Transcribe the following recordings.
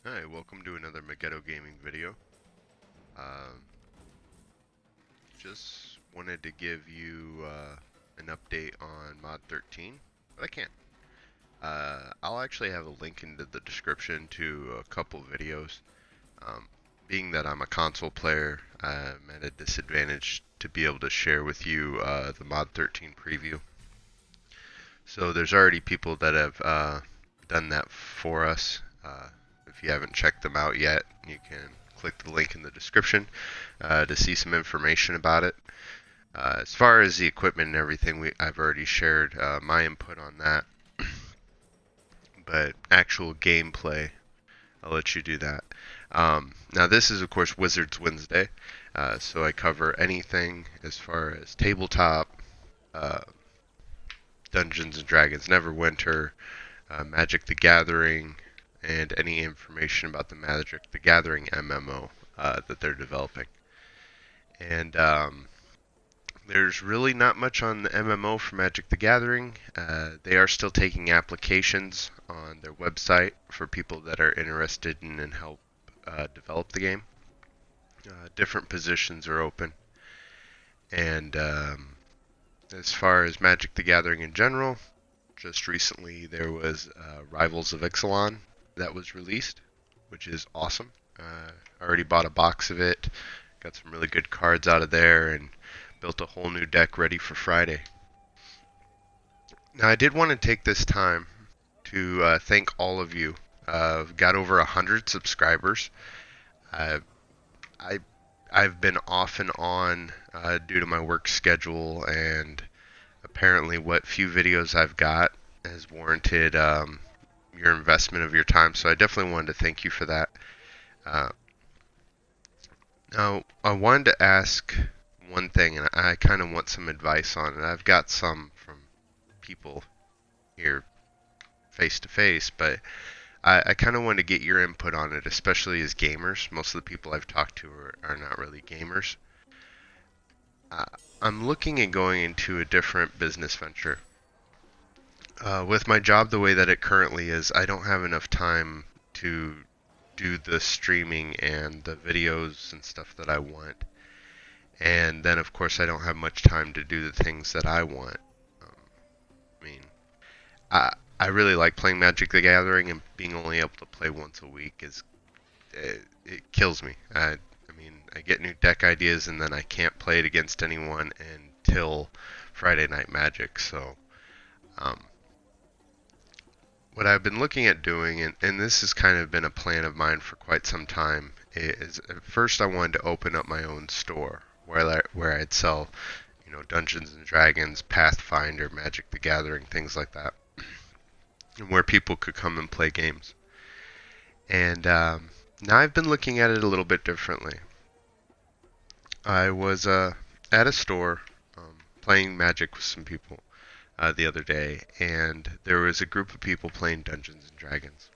Hi, welcome to another Megiddo Gaming video. Um, just wanted to give you an update on Mod 13, but I can't. I'll actually have a link into the description to a couple videos. Um, Being that I'm a console player, I'm at a disadvantage to be able to share with you the Mod 13 preview. So there's already people that have done that for us. If you haven't checked them out yet, you can click the link in the description to see some information about it. As far as the equipment and everything, I've already shared my input on that. But actual gameplay, I'll let you do that. Now this is of course Wizards Wednesday, so I cover anything as far as tabletop, uh, Dungeons and Dragons Neverwinter, Magic the Gathering, and any information about the Magic the Gathering MMO that they're developing. And there's really not much on the MMO for Magic the Gathering. They are still taking applications on their website for people that are interested in and help develop the game. Different positions are open. And as far as Magic the Gathering in general, just recently there was Rivals of Ixalan that was released, which is awesome. I already bought a box of it, got some really good cards out of there, and built a whole new deck ready for Friday. Now I did want to take this time to thank all of you. I've got over 100 subscribers. Uh, I I've been off and on due to my work schedule, and apparently what few videos I've got has warranted your investment of your time. So I definitely wanted to thank you for that. Uh, Now I wanted to ask one thing, and I kind of want some advice on it. I've got some from people here face to face, but I kind of want to get your input on it, especially as gamers. Most of the people I've talked to are not really gamers. Uh, I'm looking at going into a different business venture. With my job the way that it currently is, I don't have enough time to do the streaming and the videos and stuff that I want. And then, of course, I don't have much time to do the things that I want. Um, I mean, I really like playing Magic the Gathering, and being only able to play once a week it kills me. I mean, I get new deck ideas, and then I can't play it against anyone until Friday Night Magic. So, um, what I've been looking at doing, and this has kind of been a plan of mine for quite some time, is at first I wanted to open up my own store where I'd sell, Dungeons and Dragons, Pathfinder, Magic the Gathering, things like that, and where people could come and play games. And now I've been looking at it a little bit differently. I was at a store playing Magic with some people the other day, and there was a group of people playing Dungeons and Dragons.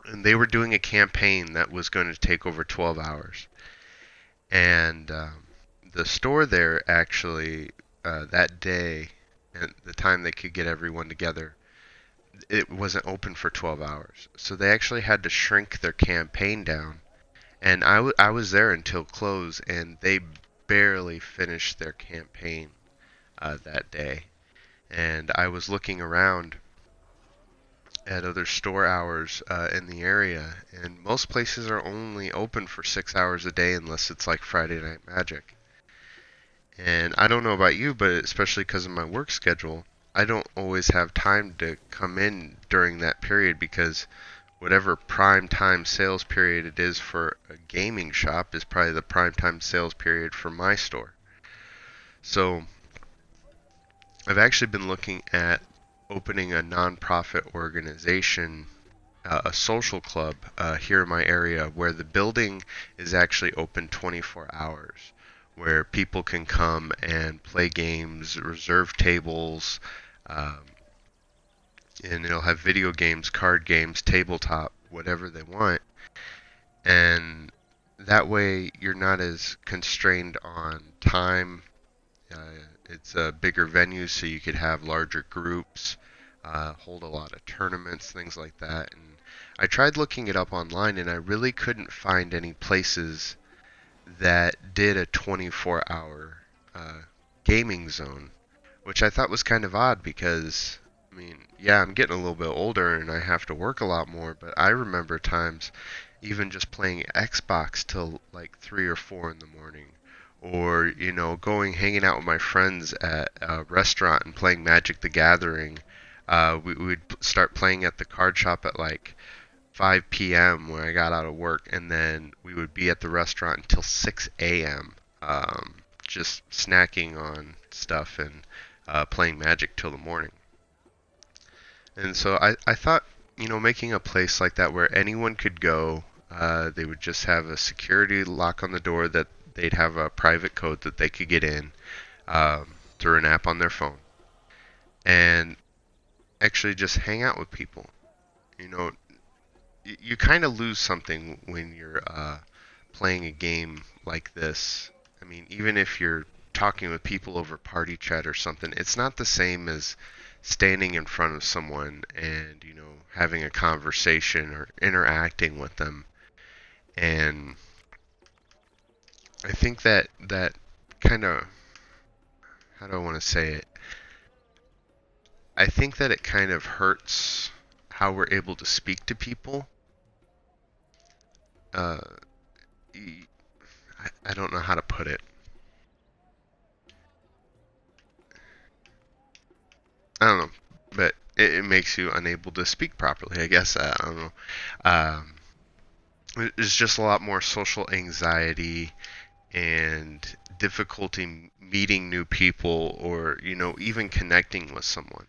And they were doing a campaign that was going to take over 12 hours. And the store there actually, that day, at the time they could get everyone together, it wasn't open for 12 hours. So they actually had to shrink their campaign down. And I was there until close, and they barely finished their campaign that day. And I was looking around at other store hours in the area, and most places are only open for 6 hours a day unless it's like Friday Night Magic. And I don't know about you, but especially because of my work schedule, I don't always have time to come in during that period, because whatever prime time sales period it is for a gaming shop is probably the prime time sales period for my store. So I've actually been looking at opening a nonprofit organization, a social club here in my area, where the building is actually open 24 hours, where people can come and play games, reserve tables, um, and it'll have video games, card games, tabletop, whatever they want. And that way you're not as constrained on time. Uh, it's a bigger venue, so you could have larger groups, hold a lot of tournaments, things like that. And I tried looking it up online and I really couldn't find any places that did a 24-hour gaming zone, which I thought was kind of odd because, I mean, yeah, I'm getting a little bit older and I have to work a lot more, but I remember times even just playing Xbox till like 3 or 4 in the morning. Or, going hanging out with my friends at a restaurant and playing Magic the Gathering. We'd start playing at the card shop at like 5 p.m. when I got out of work, and then we would be at the restaurant until 6 a.m. Just snacking on stuff and playing Magic till the morning. And so I thought, making a place like that where anyone could go, they would just have a security lock on the door that they'd have a private code that they could get in through an app on their phone, and actually just hang out with people. You know, you kind of lose something when you're playing a game like this. I mean, even if you're talking with people over party chat or something, it's not the same as standing in front of someone and, having a conversation or interacting with them. And I think that kind of, how do I want to say it? I think that it kind of hurts how we're able to speak to people. Uh, I don't know how to put it. I don't know, but it makes you unable to speak properly, I guess. I don't know. Um, it's just a lot more social anxiety and difficulty meeting new people or, even connecting with someone.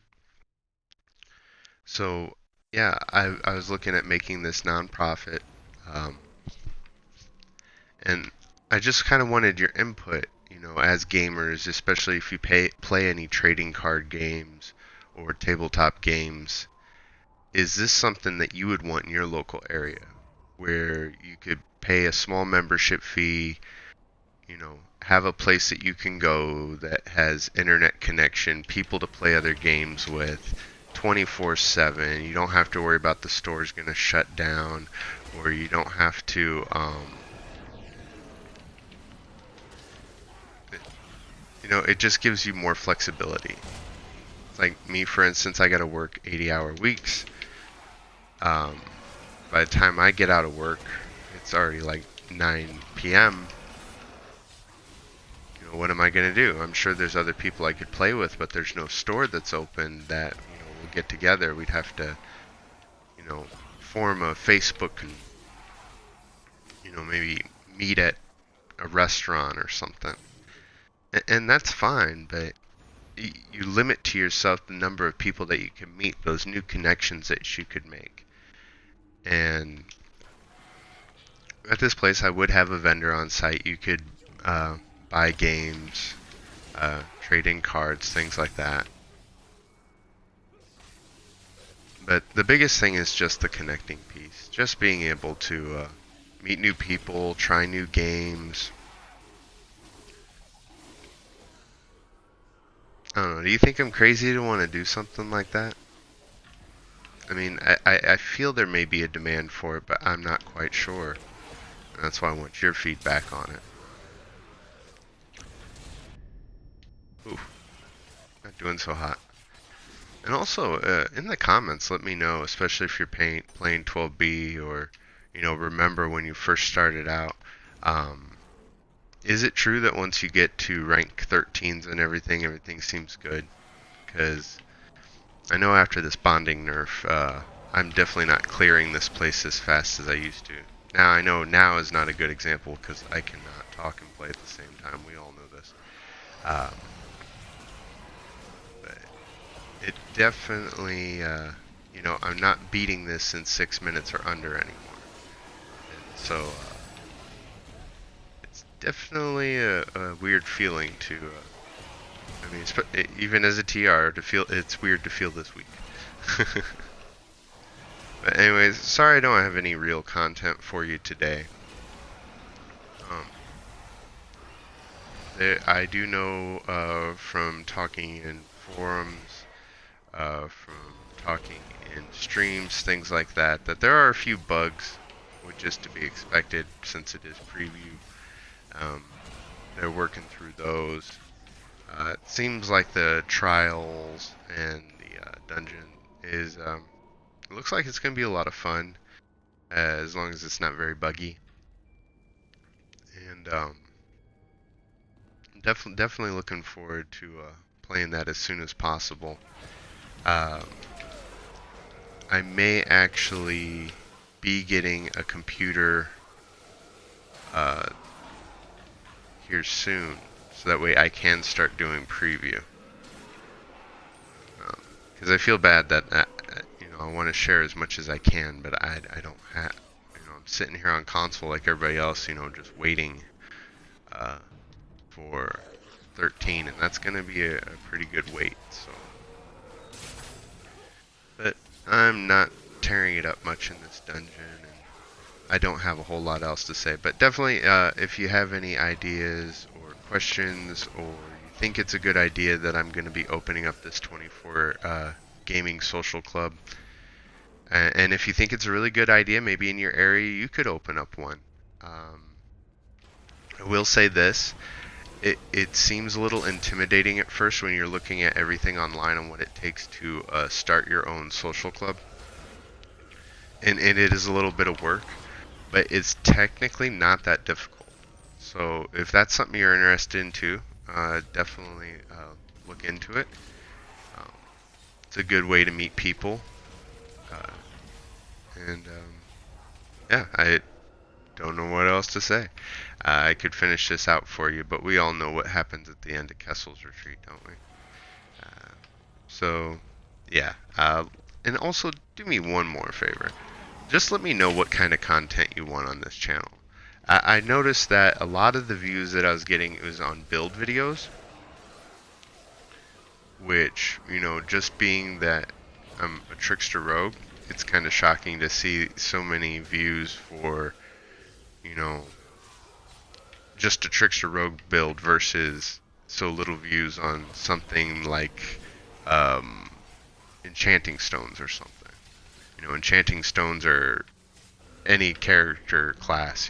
So, yeah, I was looking at making this nonprofit, um, and I just kind of wanted your input, as gamers, especially if you play any trading card games or tabletop games. Is this something that you would want in your local area where you could pay a small membership fee, have a place that you can go that has internet connection, people to play other games with 24/7. You don't have to worry about the store's going to shut down, or you don't have to, it just gives you more flexibility. Like me, for instance, I got to work 80-hour weeks. Um, by the time I get out of work, it's already like 9 p.m. What am I going to do? I'm sure there's other people I could play with, but there's no store that's open that, we'll get together. We'd have to, form a Facebook and, maybe meet at a restaurant or something. And that's fine, but you limit to yourself the number of people that you can meet, those new connections that you could make. And at this place, I would have a vendor on site. You could buy games, trade in cards, things like that. But the biggest thing is just the connecting piece. Just being able to meet new people, try new games. I don't know. Do you think I'm crazy to want to do something like that? I mean, I feel there may be a demand for it, but I'm not quite sure. And that's why I want your feedback on it. Ooh, not doing so hot. And also, in the comments, let me know, especially if you're playing 12B or, remember when you first started out. Is it true that once you get to rank 13s and everything seems good? Because I know after this bonding nerf, I'm definitely not clearing this place as fast as I used to. Now, I know now is not a good example because I cannot talk and play at the same time. We all know this. But it definitely, I'm not beating this in 6 minutes or under anymore. And so, it's definitely a weird feeling to, I mean, even as a TR, to feel, it's weird to feel this weak. But anyways, sorry I don't have any real content for you today. I do know from talking in forums, from talking in streams, things like that. That there are a few bugs, which is to be expected since it is preview. They're working through those. It seems like the trials and the dungeon is. It looks like it's going to be a lot of fun, as long as it's not very buggy. And definitely looking forward to playing that as soon as possible. Um, I may actually be getting a computer here soon, so that way I can start doing preview. Because I feel bad that I want to share as much as I can, but I don't have. I'm sitting here on console like everybody else, just waiting for 13, and that's going to be a pretty good wait. So, but I'm not tearing it up much in this dungeon, and I don't have a whole lot else to say. But definitely, if you have any ideas or questions, or you think it's a good idea that I'm going to be opening up this 24 gaming social club, and if you think it's a really good idea, maybe in your area you could open up one. I will say this. It seems a little intimidating at first when you're looking at everything online and what it takes to start your own social club. And it is a little bit of work, but it's technically not that difficult. So if that's something you're interested in too, definitely look into it. It's a good way to meet people. And yeah, I don't know what else to say. I could finish this out for you, but we all know what happens at the end of Kessel's retreat, don't we? So, yeah. And also, do me one more favor. Just let me know what kind of content you want on this channel. I noticed that a lot of the views that I was getting was on build videos, which, just being that I'm a trickster rogue, it's kind of shocking to see so many views for, just a trickster rogue build versus so little views on something like enchanting stones or something. Enchanting stones are any character class,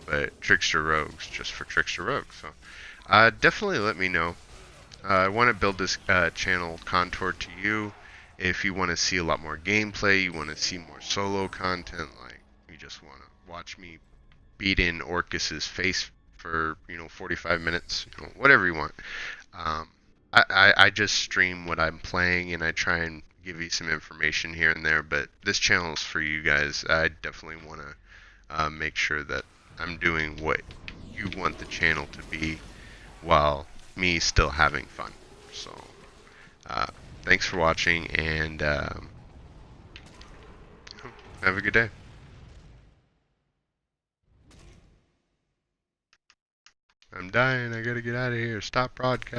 but trickster rogues just for trickster rogues. So definitely let me know. I want to build this channel contoured to you. If you want to see a lot more gameplay, you want to see more solo content, like you just want to watch me beat in Orcus's face for 45 minutes, whatever you want. I just stream what I'm playing, and I try and give you some information here and there. But this channel is for you guys. I definitely want to make sure that I'm doing what you want the channel to be, while me still having fun. So, thanks for watching, and have a good day. I'm dying. I gotta get out of here. Stop broadcast.